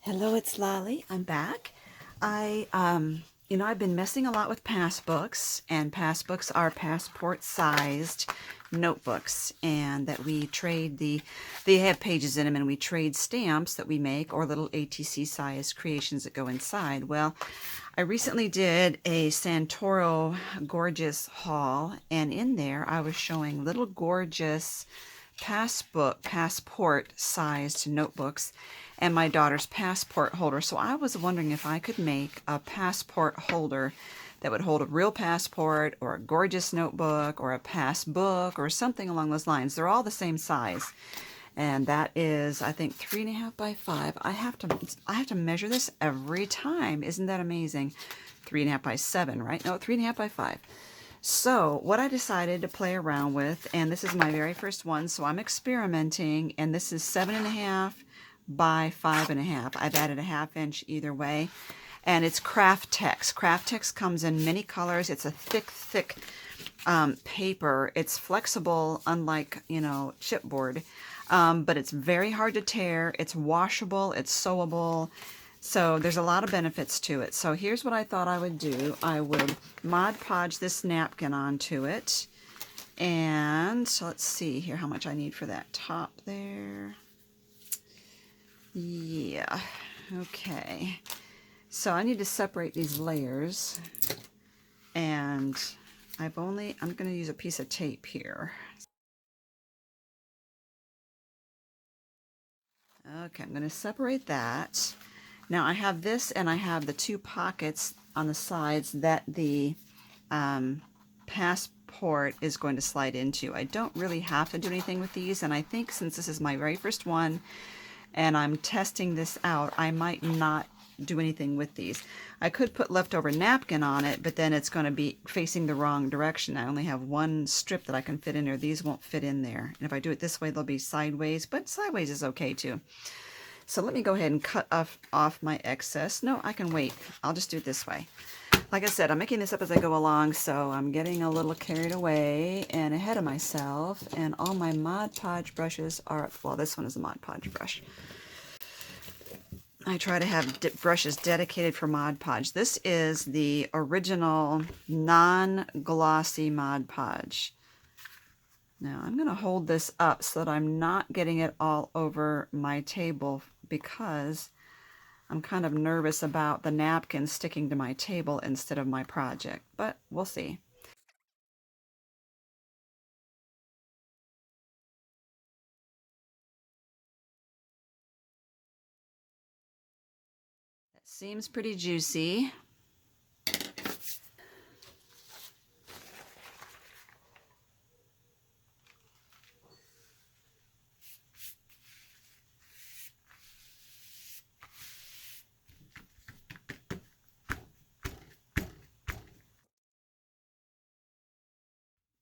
Hello, it's Lolly. I'm back. I've been messing a lot with PassBooks, and PassBooks are passport-sized notebooks, and that we trade they have pages in them, and we trade stamps that we make or little ATC-sized creations that go inside. Well, I recently did a Santoro Gorgeous haul, and in there I was showing little gorgeous passport-sized notebooks and my daughter's passport holder. So I was wondering if I could make a passport holder that would hold a real passport or a gorgeous notebook or a passbook or something along those lines. They're all the same size. And that is, I think, 3.5 by 5. I have to measure this every time. Isn't that amazing? 3.5 by 7, right? No, 3.5 by 5. So what I decided to play around with, and this is my very first one, so I'm experimenting, and this is 7.5 by 5.5. I've added a 1/2 inch either way, and it's Kraft-Tex. Kraft-Tex comes in many colors. It's a thick paper. It's flexible, unlike, chipboard, but it's very hard to tear. It's washable. It's sewable. So there's a lot of benefits to it. So here's what I thought I would do. I would Mod Podge this napkin onto it. And so let's see here how much I need for that top there. Yeah, okay. So I need to separate these layers. And I'm going to use a piece of tape here. Okay, I'm going to separate that. Now I have this, and I have the 2 pockets on the sides that the passport is going to slide into. I don't really have to do anything with these, and I think since this is my very first one and I'm testing this out, I might not do anything with these. I could put leftover napkin on it, but then it's going to be facing the wrong direction. I only have one strip that I can fit in there. These won't fit in there. And if I do it this way, they'll be sideways, but sideways is okay too. So let me go ahead and cut off my excess. No, I can wait. I'll just do it this way. Like I said, I'm making this up as I go along, so I'm getting a little carried away and ahead of myself, and all my Mod Podge brushes are, well, this one is a Mod Podge brush. I try to have brushes dedicated for Mod Podge. This is the original non-glossy Mod Podge. Now I'm going to hold this up so that I'm not getting it all over my table, because I'm kind of nervous about the napkin sticking to my table instead of my project, but we'll see. That seems pretty juicy.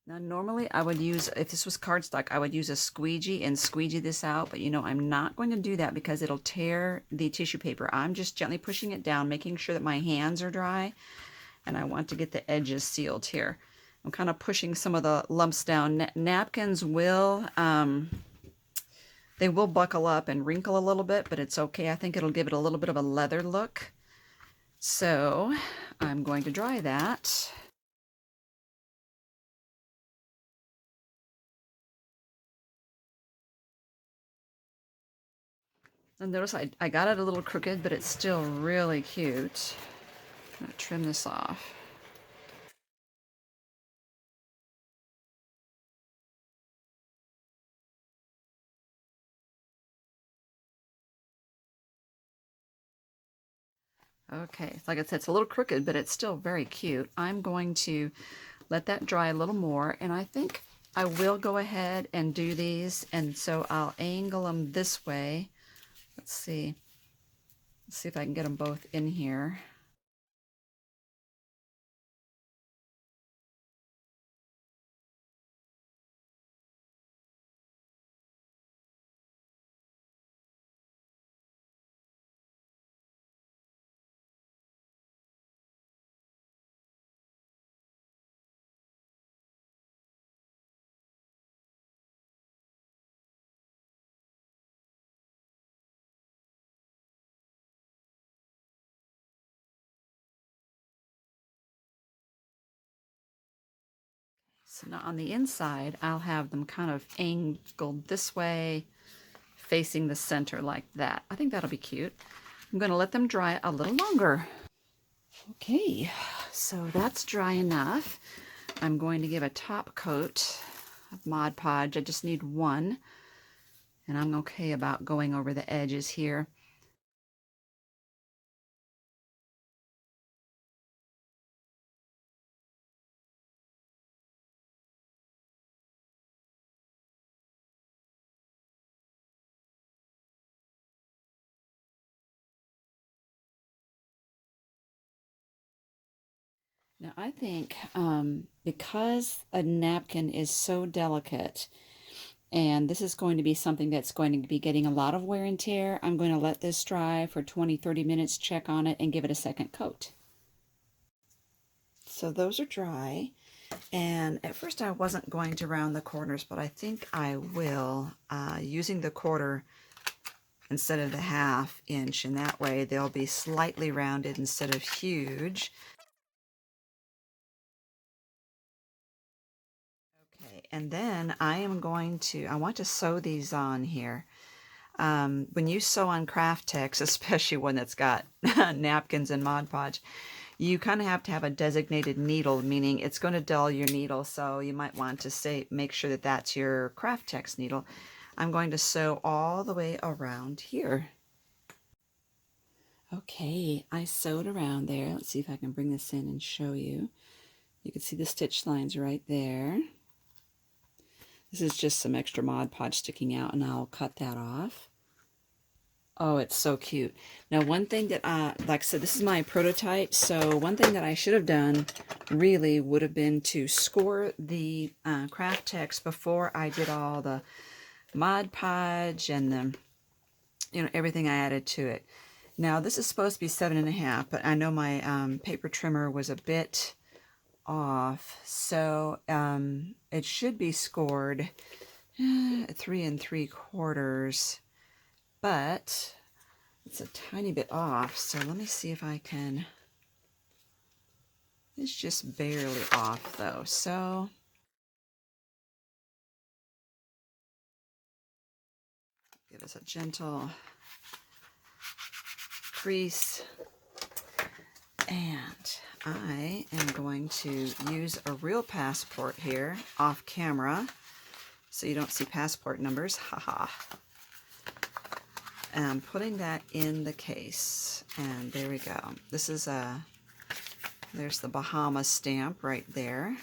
Now, normally I would use, if this was cardstock, I would use a squeegee and squeegee this out, but I'm not going to do that because it'll tear the tissue paper. I'm just gently pushing it down, making sure that my hands are dry, and I want to get the edges sealed here. I'm kind of pushing some of the lumps down. Napkins will, they will buckle up and wrinkle a little bit, but it's okay. I think it'll give it a little bit of a leather look. So I'm going to dry that. And notice I got it a little crooked, but it's still really cute. I'm going to trim this off. Okay, like I said, it's a little crooked, but it's still very cute. I'm going to let that dry a little more, and I think I will go ahead and do these, and so I'll angle them this way. Let's see. Let's see if I can get them both in here. So now on the inside, I'll have them kind of angled this way, facing the center like that. I think that'll be cute. I'm going to let them dry a little longer. Okay, so that's dry enough. I'm going to give a top coat of Mod Podge. I just need one, and I'm okay about going over the edges here. Now I think because a napkin is so delicate, and this is going to be something that's going to be getting a lot of wear and tear, I'm going to let this dry for 20-30 minutes, check on it, and give it a second coat. So those are dry, and at first I wasn't going to round the corners, but I think I will, using the quarter instead of the 1/2 inch, and that way they'll be slightly rounded instead of huge. Okay, and then I want to sew these on here. When you sew on Kraft-Tex, especially one that's got napkins and Mod Podge, you kind of have to have a designated needle, meaning it's going to dull your needle, so you might want to make sure that that's your Kraft-Tex needle. I'm going to sew all the way around here. Okay, I sewed around there. Let's see if I can bring this in and show you. You can see the stitch lines right there. This is just some extra Mod Podge sticking out, and I'll cut that off. Oh, it's so cute. Now, one thing that, like I said, this is my prototype, so one thing that I should have done really would have been to score the Kraft-Tex before I did all the Mod Podge and the, everything I added to it. Now, this is supposed to be 7.5, but I know my paper trimmer was a bit off, so it should be scored 3 3/4, but it's a tiny bit off, so let me see if I can. It's just barely off though, so give us a gentle crease, and I am going to use a real passport here off camera so you don't see passport numbers. Haha. And I'm putting that in the case, and there we go. This is there's the Bahamas stamp right there.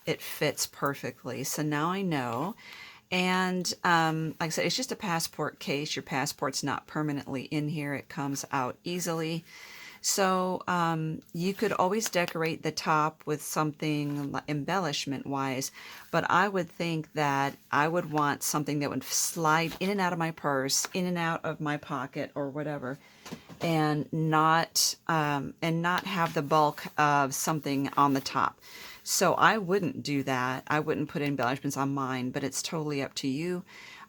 It fits perfectly, so now I know. And like I said, it's just a passport case. Your passport's not permanently in here. It comes out easily. So you could always decorate the top with something embellishment-wise, but I would think that I would want something that would slide in and out of my purse, in and out of my pocket, or whatever, and not have the bulk of something on the top. So I wouldn't do that. I wouldn't put embellishments on mine, but it's totally up to you.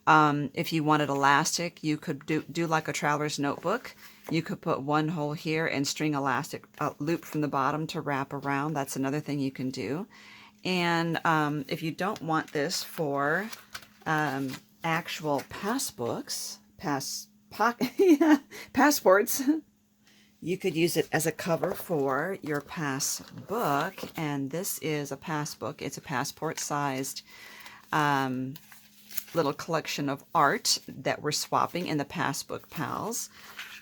If you wanted elastic, you could do like a traveler's notebook. You could put one hole here and string elastic loop from the bottom to wrap around. That's another thing you can do. And if you don't want this for actual PassBooks, passports, you could use it as a cover for your PassBook. And this is a PassBook. It's a passport-sized little collection of art that we're swapping in the PassBook Pals.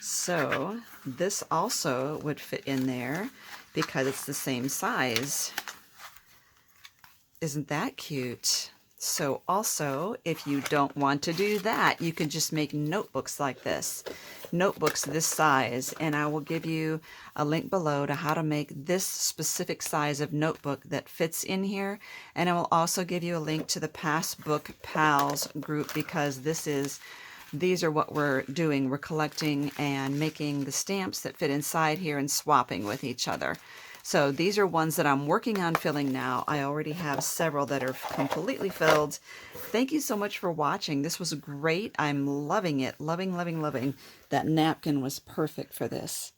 So this also would fit in there because it's the same size. Isn't that cute? So also, if you don't want to do that, you can just make notebooks like this. Notebooks this size, and I will give you a link below to how to make this specific size of notebook that fits in here. And I will also give you a link to the PassBook Pals group, because these are what we're doing. We're collecting and making the stamps that fit inside here and swapping with each other. So these are ones that I'm working on filling now. I already have several that are completely filled. Thank you so much for watching. This was great. I'm loving it. Loving, loving, loving. That napkin was perfect for this.